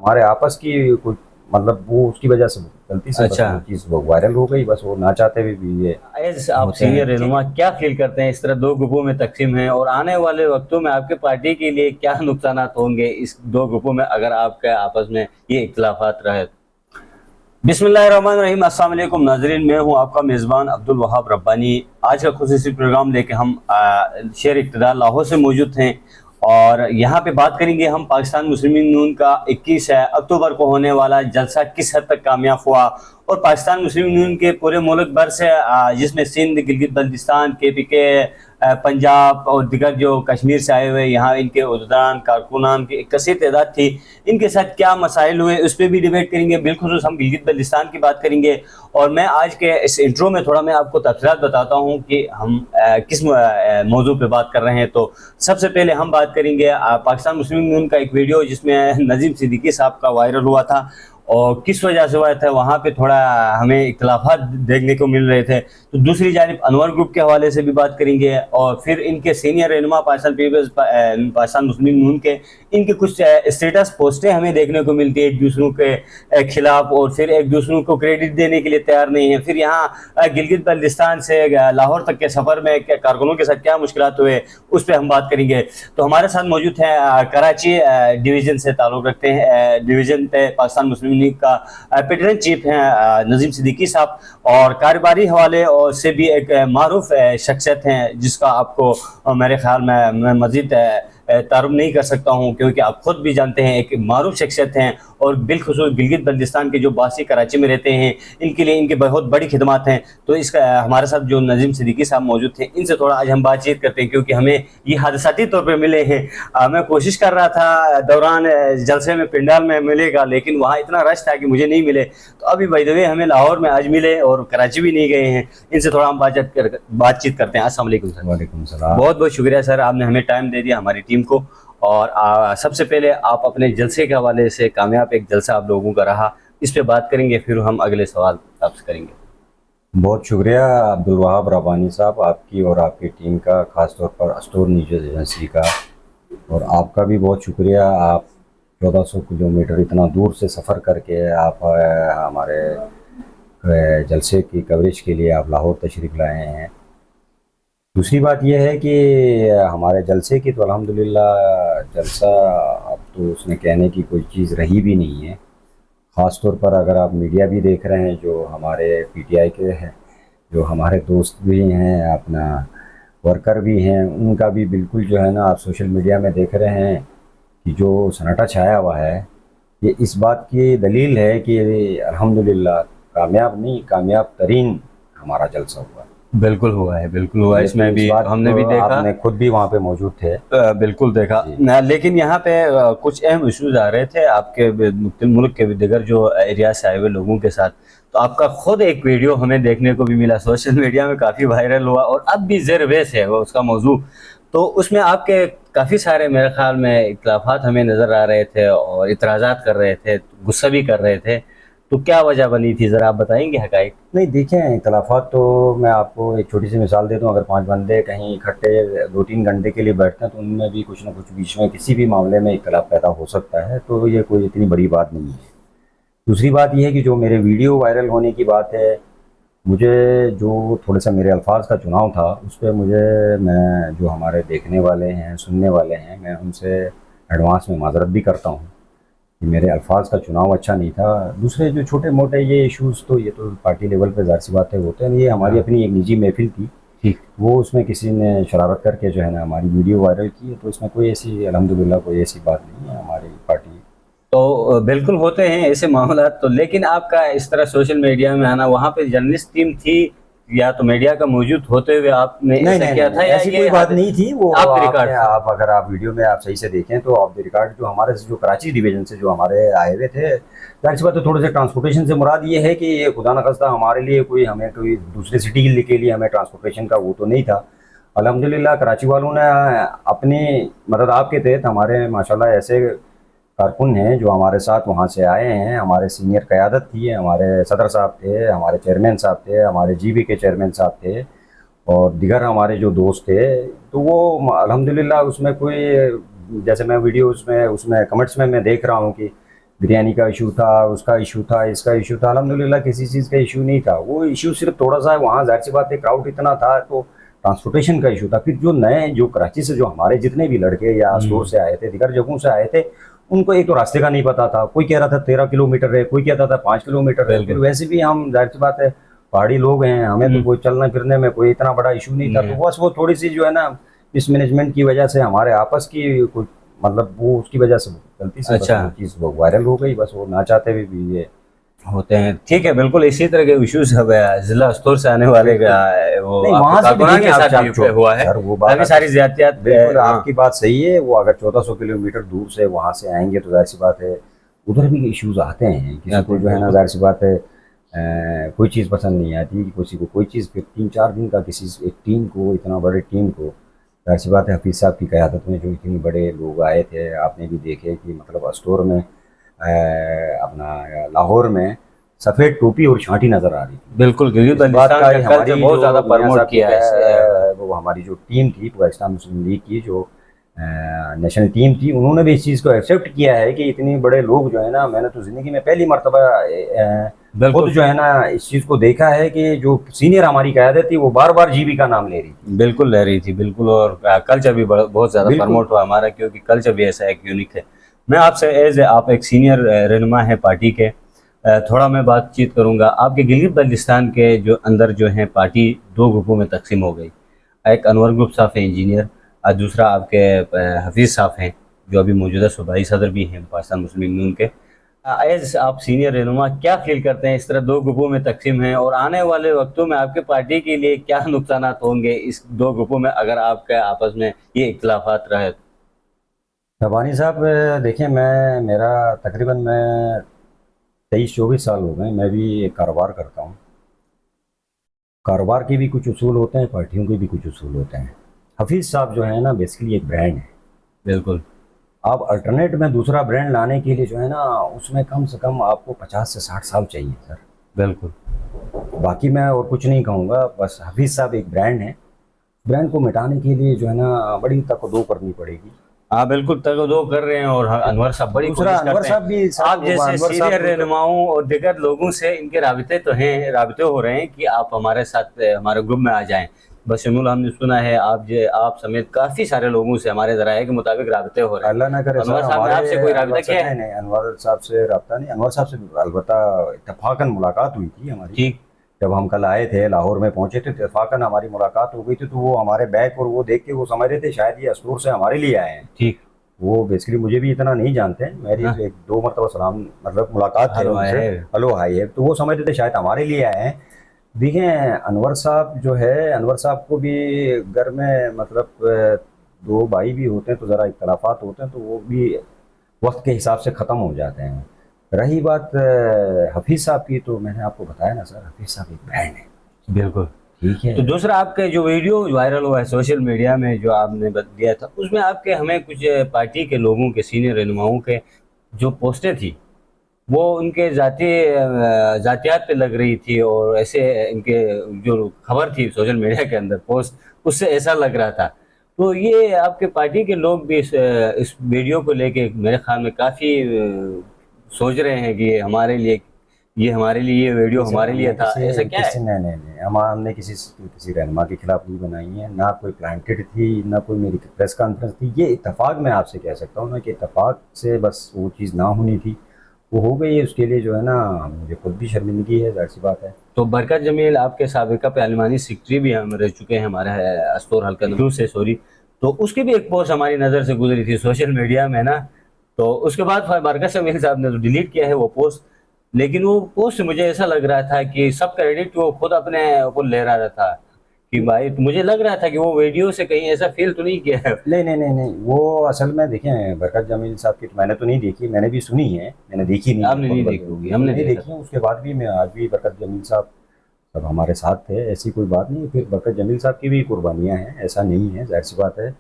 हमारे आपस की कुछ मतलब वो उसकी वजह से गलती से बस अच्छा। वो चीज़ वो वायरल हो गई, बस वो ना चाहते हुए भी ये एज आप होते हैं। सीनियर रहनुमा क्या फील करते हैं, इस तरह दो ग्रुपों में तकसीम है और आने वाले वक्तों में आपके पार्टी के लिए क्या नुकसान होंगे इस दो ग्रुपों में अगर आपके आपस में ये इख्तिलाफात रहे? बिस्मिल्लाहिर्रहमानिर्रहीम, अस्सलाम वालेकुम नाजरीन, मैं हूं आपका मेज़बान अब्दुल वहाब रब्बानी। आज का खुसूसी प्रोग्राम लेके हम शेर इक़्तिदार लाहौर से मौजूद हैं और यहाँ पे बात करेंगे हम पाकिस्तान मुस्लिम नून का 21 अक्टूबर को होने वाला जलसा किस हद तक कामयाब हुआ और पाकिस्तान मुस्लिम यूनियन के पूरे मुल्क भर से जिसमें सिंध, गिलगित बल्तिस्तान, KPK, पंजाब और दिगर जो कश्मीर से आए हुए यहाँ इनके उहदेदारान कारकुनान की एक कसीर तादाद थी, इनके साथ क्या मसाइल हुए उस पर भी डिबेट करेंगे। बिलखुसूस हम गिलगित बल्तिस्तान की बात करेंगे और मैं आज के इस इंट्रो में थोड़ा मैं आपको तफसीलात बताता हूँ कि हम किस मौजू पे बात कर रहे हैं। तो सबसे पहले हम बात करेंगे पाकिस्तान मुस्लिम यूनियन का एक वीडियो जिसमें नजीम सिद्दीकी साहब का वायरल हुआ था और किस वजह से हुआ था, वहाँ पे थोड़ा हमें इख्तिलाफात देखने को मिल रहे थे। तो दूसरी जानिब अनवर ग्रुप के हवाले से भी बात करेंगे और फिर इनके सीनियर रहनुमा पाकिस्तान पीपल्स पाकिस्तान मुस्लिम यूनियन के इनके कुछ स्टेटस पोस्टें हमें देखने को मिलती है एक दूसरों के खिलाफ और फिर एक दूसरों को क्रेडिट देने के लिए तैयार नहीं है। फिर यहाँ गिलगित बल्तिस्तान से लाहौर तक के सफ़र में कारकुनों के साथ क्या मुश्किलात हुए उस पर हम बात करेंगे। तो हमारे साथ मौजूद हैं कराची डिवीज़न से ताल्लुक़ रखते हैं, डिवीज़न पे पाकिस्तान मुस्लिम लीग का पेटरन चीफ हैं नजीम सिद्दीकी साहब और कारोबारी हवाले और से भी एक मारूफ शख्सियत हैं जिसका आपको मेरे ख्याल में मैं मज़ीद तारुफ नहीं कर सकता हूँ क्योंकि आप खुद भी जानते हैं एक मारूफ शख्सियत हैं और बिलखुसूस गिलगित बल्तिस्तान के जो बासी कराची में रहते हैं इनके लिए इनके बहुत बड़ी खिदमत हैं। तो इसका हमारे साथ जो नजीम सिद्दीकी साहब मौजूद थे इनसे थोड़ा आज हम बातचीत करते हैं क्योंकि हमें ये हादसाती तौर पर मिले हैं। मैं कोशिश कर रहा था दौरान जलसे में पिंडाल में मिलेगा लेकिन वहाँ इतना रश था कि मुझे नहीं मिले। तो अभी बाय द वे हमें लाहौर में आज मिले और कराची भी नहीं गए हैं, इनसे थोड़ा हम बातचीत करते हैं। अस्सलाम वालेकुम सर। वालेकुम सलाम। बहुत बहुत शुक्रिया सर, आपने हमें टाइम दे दिया हमारी टीम को। और सबसे पहले आप अपने जलसे के हवाले से, कामयाब एक जलसा आप लोगों का रहा, इस पे बात करेंगे, फिर हम अगले सवाल आपसे करेंगे। बहुत शुक्रिया अब्दुल वहाब रब्बानी साहब, आपकी और आपकी टीम का, ख़ास तौर पर अस्टोर न्यूज़ एजेंसी का, और आपका भी बहुत शुक्रिया। आप 1400 किलोमीटर इतना दूर से सफ़र करके आप हमारे जलसे की कवरेज के लिए आप लाहौर तशरीफ़ लाए हैं। दूसरी बात यह है कि हमारे जलसे की तो अल्हम्दुलिल्लाह जलसा अब तो उसमें कहने की कोई चीज़ रही भी नहीं है। ख़ास तौर पर अगर आप मीडिया भी देख रहे हैं, जो हमारे PTI के हैं, जो हमारे दोस्त भी हैं, अपना वर्कर भी हैं, उनका भी बिल्कुल जो है ना आप सोशल मीडिया में देख रहे हैं कि जो सन्नाटा छाया हुआ है, ये इस बात की दलील है कि अल्हम्दुलिल्लाह कामयाब नहीं, कामयाब तरीन हमारा जलसा हुआ। बिल्कुल हुआ है, बिल्कुल हुआ है, इसमें भी हमने भी देखा, आपने खुद भी वहाँ पे मौजूद थे। बिल्कुल देखा। लेकिन यहाँ पे कुछ अहम इश्यूज आ रहे थे आपके मुल्क के दिगर जो एरिया से आए हुए लोगों के साथ। तो आपका खुद एक वीडियो हमें देखने को भी मिला, सोशल मीडिया में काफ़ी वायरल हुआ और अब भी ज़ेर बहस है वो उसका मौजू। तो उसमें आपके काफ़ी सारे मेरे ख्याल में इख्तिलाफात हमें नज़र आ रहे थे और इतराज़ात कर रहे थे, गुस्सा भी कर रहे थे। तो क्या वजह बनी थी, ज़रा आप बताएंगे हक़ाइक़? नहीं, देखें, इख्तिलाफात तो मैं आपको एक छोटी सी मिसाल देता हूँ। अगर 5 बंदे कहीं इकट्ठे 2-3 घंटे के लिए बैठते हैं तो उनमें भी कुछ ना कुछ बीच में किसी भी मामले में इख्तिलाफ पैदा हो सकता है, तो ये कोई इतनी बड़ी बात नहीं है। दूसरी बात यह है कि जो मेरे वीडियो वायरल होने की बात है, मुझे जो थोड़ा सा मेरे अल्फाज का चुनाव था उस पर मैं जो हमारे देखने वाले हैं, सुनने वाले हैं, मैं उनसे एडवांस में माज़रत भी करता हूँ कि मेरे अल्फाज का चुनाव अच्छा नहीं था। दूसरे जो छोटे मोटे ये इश्यूज़ तो ये तो पार्टी लेवल पे ज़ाहिर सी बात है होते हैं। ये हमारी अपनी एक निजी महफिल थी, ठीक, वो उसमें किसी ने शरारत करके जो है ना हमारी वीडियो वायरल की है, तो इसमें कोई ऐसी अल्हम्दुलिल्लाह कोई ऐसी बात नहीं है। हमारी पार्टी तो बिल्कुल होते हैं ऐसे मामला। तो लेकिन आपका इस तरह सोशल मीडिया में आना, वहाँ पे जर्नलिस्ट टीम थी या तो मीडिया का मौजूद होते हुए आपने ऐसा किया था या ऐसी ये कोई बात नहीं थी। वो आप रिकॉर्ड आप अगर आप वीडियो में आप सही से देखें तो आप रिकॉर्ड जो हमारे जो कराची डिवीज़न से जो हमारे आए हुए थे, जाहिर सी बात है थोड़े से ट्रांसपोर्टेशन से मुराद ये है कि ये खुदा न खास्ता हमारे लिए कोई हमें कोई दूसरी सिटी के लिए हमें ट्रांसपोर्टेशन का वो तो नहीं था। अल्हम्दुलिल्लाह कराची वालों ने अपनी मदद आपके तहत हमारे माशाल्लाह ऐसे कारकुन हैं जो हमारे साथ वहाँ से आए हैं। हमारे सीनियर क़यादत थी, हमारे सदर साहब थे, हमारे चेयरमैन साहब थे, हमारे GB के चेयरमैन साहब थे और दिगर हमारे जो दोस्त थे। तो वो अल्हम्दुलिल्लाह उसमें कोई, जैसे मैं वीडियोज़ में उसमें कमेंट्स में मैं देख रहा हूँ कि बिरयानी का इशू था, उसका इशू था, इसका इशू था। अल्हम्दुलिल्लाह किसी चीज़ का इशू नहीं था। वो इशू सिर्फ थोड़ा सा वहाँ ज़ाहिर सी बात है क्राउड इतना था तो ट्रांसपोर्टेशन का इशू था। फिर जो नए जो कराची से जो हमारे जितने भी लड़के या स्टोर से आए थे, दीगर जगहों से आए थे, उनको एक तो रास्ते का नहीं पता था। कोई कह रहा था 13 किलोमीटर है, कोई कहता था 5 किलोमीटर है। फिर वैसे भी हम ज़ाहिर सी बात है पहाड़ी लोग हैं, हमें तो कोई चलने फिरने में कोई इतना बड़ा इशू नहीं था। तो बस वो थोड़ी सी जो है ना मिसमैनेजमेंट की वजह से हमारे आपस की कुछ मतलब वो उसकी वजह से गलती से अच्छा। वो चीज़ वो वायरल हो गई। बस वो ना चाहते हुए भी ये होते हैं। ठीक है, बिल्कुल इसी तरह के इश्यूज अब जिला स्टोर से आने वाले का वो नहीं, आपके वहाँ से भी कारकुनान देखिए के आप साथ भी जान हुआ है। सर वो बात काफी सारी ज्यादतियात बिल्कुल हाँ। आपकी बात सही है। वो अगर 1400 किलोमीटर दूर से वहाँ से आएंगे तो जाहिर सी बात है उधर भी इश्यूज आते हैं। किसी को जो है ना जाहिर सी बात है कोई चीज़ पसंद नहीं आती, किसी को कोई चीज़। फिर 3-4 दिन का किसी एक टीम को, इतना बड़े टीम को, जाहिर सी बात है हफीज़ साहब की क़यादत में जो इतने बड़े लोग आए थे, आपने भी देखे कि मतलब स्टोर में अपना लाहौर में सफ़ेद टोपी और छांटी नज़र आ रही थी। बिल्कुल गिलगित इस बात बल्तिस्तान का का हमारी कल्चर बहुत जो ज्यादा मियां प्रमोट साहब की किया है वो हमारी जो टीम थी पाकिस्तान मुस्लिम लीग की जो नेशनल टीम थी, उन्होंने भी इस चीज़ को एक्सेप्ट किया है कि इतने बड़े लोग जो है ना, मैंने तो ज़िंदगी में पहली मरतबा खुद जो है ना इस चीज़ को देखा है कि जो सीनियर हमारी क़यादत थी वो बार बार जीबी का नाम ले रही थी। बिल्कुल ले रही थी, बिल्कुल। और कल्चर भी बहुत ज्यादा प्रमोट हुआ हमारा, क्योंकि कल्चर भी ऐसा एक यूनिक है। मैं आपसे एज आप एक सीनियर रहनुमा है पार्टी के, थोड़ा मैं बातचीत करूंगा। आपके गिलगित बल्तिस्तान के जो अंदर जो है पार्टी दो ग्रुपों में तकसीम हो गई। एक अनवर ग्रुप साहब है इंजीनियर, और दूसरा आपके हफीज़ साहब हैं जो अभी मौजूदा सूबाई सदर भी हैं पाकिस्तान मुस्लिम यूनियन के। एज आप सीनियर रहनुमा क्या फील करते हैं इस तरह दो ग्रुपों में तकसीम है, और आने वाले वक्तों में आपके पार्टी के लिए क्या नुकसान होंगे इस दो ग्रुपों में अगर आपके आपस में ये इख्तिलाफात रहे? रब्बानी साहब देखिए, मेरा तकरीबन मैं 23-24 साल हो गए, मैं भी एक कारोबार करता हूँ। कारोबार के भी कुछ उसूल होते हैं, पार्टियों के भी कुछ उसूल होते हैं। हफीज़ साहब जो है ना बेसिकली एक ब्रांड है। बिल्कुल। आप अल्टरनेट में दूसरा ब्रांड लाने के लिए जो है ना उसमें कम से कम आपको 50 से 60 साल चाहिए सर। बिल्कुल। बाकी मैं और कुछ नहीं कहूँगा, बस हफीज़ साहब एक ब्रांड है। ब्रांड को मिटाने के लिए जो है ना बड़ी तकदो करनी पड़ेगी। हाँ बिल्कुल, तगदो कर रहे हैं। और अनवर साहब बड़ी दूसरा कोशिश अनवर करते साहब हैं। भी आप जैसे अनवर सीनियर साहब रहनुमाओं और दिगर लोगों से इनके राबिते तो हैं, राबिते हो रहे हैं कि आप हमारे साथ हमारे ग्रुप में आ जाएं। बशमूल हमने सुना है आप समेत काफ़ी सारे लोगों से हमारे ज़राए के मुताबिक राबिते हो रहे हैं। अल्लाह ना करे अनवर सर साहब ने आपसे कोई राबिता किया है? नहीं, अनवर साहब से रब्ता नहीं। अनवर साहब से अलबत्ता इत्तफाकन मुलाकात हुई थी हमारी। ठीक। जब हम कल आए थे लाहौर में पहुंचे थे, इत्तफाकन हमारी मुलाकात हो गई थी। तो वो हमारे बैग और वो देख के वो समझ रहे थे शायद ये स्टोर से हमारे लिए आए हैं। ठीक। वो बेसिकली मुझे भी इतना नहीं जानते हैं, मेरी हाँ। 1-2 मरतबा सलाम मतलब मुलाकात थे हेलो उनसे, है। हेलो हाय है, तो वो समझते थे शायद हमारे लिए आए हैं। देखें अनवर साहब जो है, अनवर साहब को भी घर में मतलब 2 भाई भी होते हैं तो ज़रा इख्तलाफात होते हैं, तो वो भी वक्त के हिसाब से ख़त्म हो जाते हैं। रही बात हफीज़ साहब की, तो मैंने आपको बताया ना सर, हफीज़ साहब एक ब्रांड है। बिल्कुल। ठीक है। तो दूसरा आपके जो वीडियो वायरल हुआ है सोशल मीडिया में जो आपने दिया था, उसमें आपके हमें कुछ पार्टी के लोगों के सीनियर रहनुमाओं के जो पोस्टें थी वो उनके जातियात पे लग रही थी, और ऐसे इनके जो खबर थी सोशल मीडिया के अंदर पोस्ट, उससे ऐसा लग रहा था। तो ये आपके पार्टी के लोग भी इस वीडियो को लेके मेरे ख्याल में काफ़ी सोच रहे हैं कि ये हमारे लिए ये वीडियो हमारे लिए था, ऐसा क्या है? नहीं, हमने किसी रहनुमा के खिलाफ नहीं बनाई है, ना कोई प्लांटेड थी, ना कोई मेरी प्रेस कॉन्फ्रेंस थी। ये इत्तेफाक मैं आपसे कह सकता हूँ ना कि इत्तेफाक से बस वो चीज़ ना होनी थी, वो हो गई है। उसके लिए जो है ना मुझे खुद भी शर्मिंदगी है, जाहिर सी बात है। तो बरकत जमील आपके साबिका पार्लिमानी सेक्रेटरी भी हम रह चुके हैं हमारे अस्टोर हल्का नूर से, सॉरी। तो उसकी भी एक पोस्ट हमारी नज़र से गुजरी थी सोशल मीडिया में ना, तो उसके बाद बरकत जमील साहब ने तो डिलीट किया है वो पोस्ट। लेकिन वो पोस्ट मुझे ऐसा लग रहा था कि सब क्रेडिट वो खुद अपने ऊपर ले रहा था कि भाई, तो मुझे लग रहा था कि वो वीडियो से कहीं ऐसा फील तो नहीं किया है। नहीं, वो असल में देखें बरकत जमील साहब की तो मैंने तो नहीं देखी, मैंने भी सुनी है, मैंने देखी नहीं। आपने नहीं देखी होगी, हमने नहीं देखी है। उसके बाद भी मैं आज भी बरकत जमील साहब सब हमारे साथ थे, ऐसी कोई बात नहीं। फिर बरकत जमील साहब की भी कुर्बानियाँ हैं, ऐसा नहीं है, जाहिर सी बात है।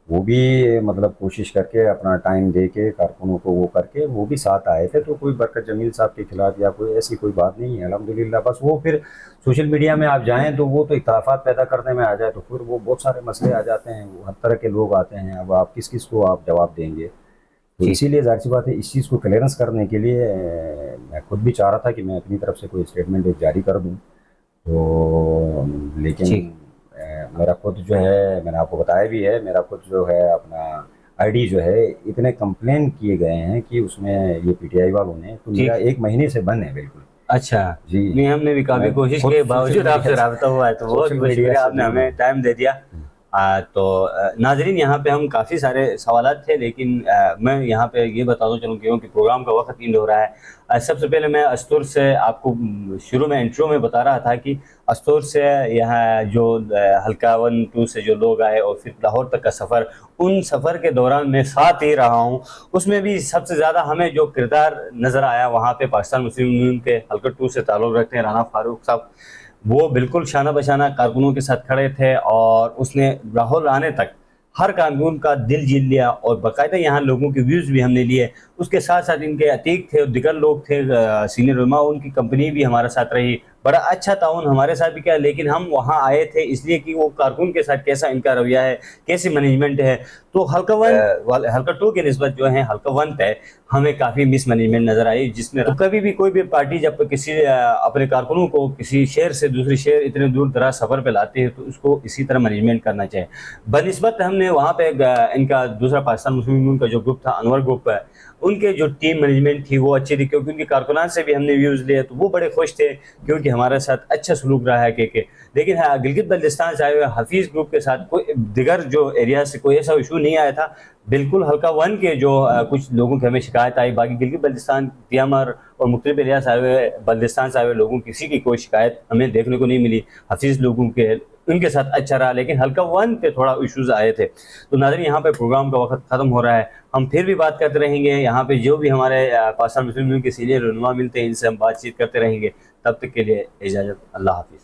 वो भी मतलब कोशिश करके अपना टाइम दे के कारकुनों को वो करके वो भी साथ आए थे। तो कोई बरकत जमील साहब के खिलाफ या कोई ऐसी कोई बात नहीं है अल्हम्दुलिल्लाह। बस वो फिर सोशल मीडिया में आप जाएं तो वो तो इख्तिलाफात पैदा करने में आ जाए तो फिर वो बहुत सारे मसले आ जाते हैं, वो हर तरह के लोग आते हैं। अब आप किस किस को आप जवाब देंगे? तो ठीक। इसीलिए जाहिर सी बात है इस चीज़ को क्लियरेंस करने के लिए मैं खुद भी चाह रहा था कि मैं अपनी तरफ से कोई स्टेटमेंट एक जारी कर दूं, तो लेकिन ठीक। मेरा खुद जो है, मैंने आपको बताया भी है, मेरा खुद जो है अपना आईडी जो है इतने कंप्लेन किए गए हैं कि उसमें ये पीटीआई वालों ने, तो ठीक। मेरा 1 महीने से बंद है बिल्कुल अच्छा जी। नहीं, हमने भी काफी मैं कोशिश खुद के सोशल बावजूद आपसे मीडिया रब्ता हुआ है, तो बहुत सोशल बहुत मीडिया शुक्रिया, से आपने दूर हमें हूँ। टाइम दे दिया। तो नाजरीन, यहाँ पे हम काफ़ी सारे सवालात थे, लेकिन मैं यहाँ पे ये बताता चलूँ क्योंकि प्रोग्राम का वक्त इंड हो रहा है। सबसे पहले मैं अस्तूर से आपको शुरू में इंट्रो में बता रहा था कि अस्तूर से यहाँ जो हल्का 1-2 से जो लोग आए और फिर लाहौर तक का सफ़र, उन सफ़र के दौरान मैं साथ ही रहा हूँ। उसमें भी सबसे ज़्यादा हमें जो किरदार नज़र आया वहाँ पे पाकिस्तान मुस्लिम यूनियन के हल्का 2 से ताल्लुक़ रखते हैं राना फारूक साहब, वो बिल्कुल शाना बशाना कारकुनों के साथ खड़े थे और उसने लाहौर आने तक हर कारकुन का दिल जीत लिया और बाकायदा यहाँ लोगों के व्यूज़ भी हमने लिए। उसके साथ साथ इनके अतीक थे और दिगर लोग थे, सीनियर उलमा, उनकी कंपनी भी हमारे साथ रही, बड़ा अच्छा ताउन हमारे साथ भी किया। लेकिन हम वहाँ आए थे इसलिए कि वो कारकुन के साथ कैसा इनका रवैया है, कैसी मैनेजमेंट है। तो हल्का 2 की निस्बत जो है हल्का 1 पे हमें काफ़ी मिस मैनेजमेंट नज़र आई, जिसमें तो कभी भी कोई भी पार्टी जब किसी अपने कारकुनों को किसी शहर से दूसरे शहर इतने दूर दराज सफ़र पे लाती है तो उसको इसी तरह मैनेजमेंट करना चाहिए। बनिस्बत हमने वहाँ पे इनका दूसरा पाकिस्तान मुस्लिम यूनियन का जो ग्रुप था, अनवर ग्रुप है, उनके जो टीम मैनेजमेंट थी वो अच्छी थी, क्योंकि उनके कारकुनान से भी हमने व्यूज़ लिए तो वो बड़े खुश थे क्योंकि हमारे साथ अच्छा सलूक रहा है के। लेकिन हाँ, गिलगित बल्तिस्तान से आए हुए हफीज़ ग्रुप के साथ कोई दिगर जो एरिया से कोई ऐसा इशू नहीं आया था। बिल्कुल हल्का 1 के जो कुछ लोगों की हमें शिकायत आई, बाकी गिलगित बल्तिस्तान, तियामर और मुख्तलिफ एरिया से आए हुए बल्तिस्तान से आए हुए लोगों की किसी की कोई शिकायत हमें देखने को नहीं मिली। हफीज़ लोगों के उनके साथ अच्छा रहा, लेकिन हल्का 1 पे थोड़ा इश्यूज आए थे। तो नाज़रीन, यहाँ पे प्रोग्राम का वक्त ख़त्म हो रहा है, हम फिर भी बात करते रहेंगे। यहाँ पे जो भी हमारे पाकिस्तान मुस्लिम यूनियन के सीनियर रहनुमा मिलते हैं, इनसे हम बातचीत करते रहेंगे। तब तक के लिए इजाज़त, अल्लाह हाफिज़।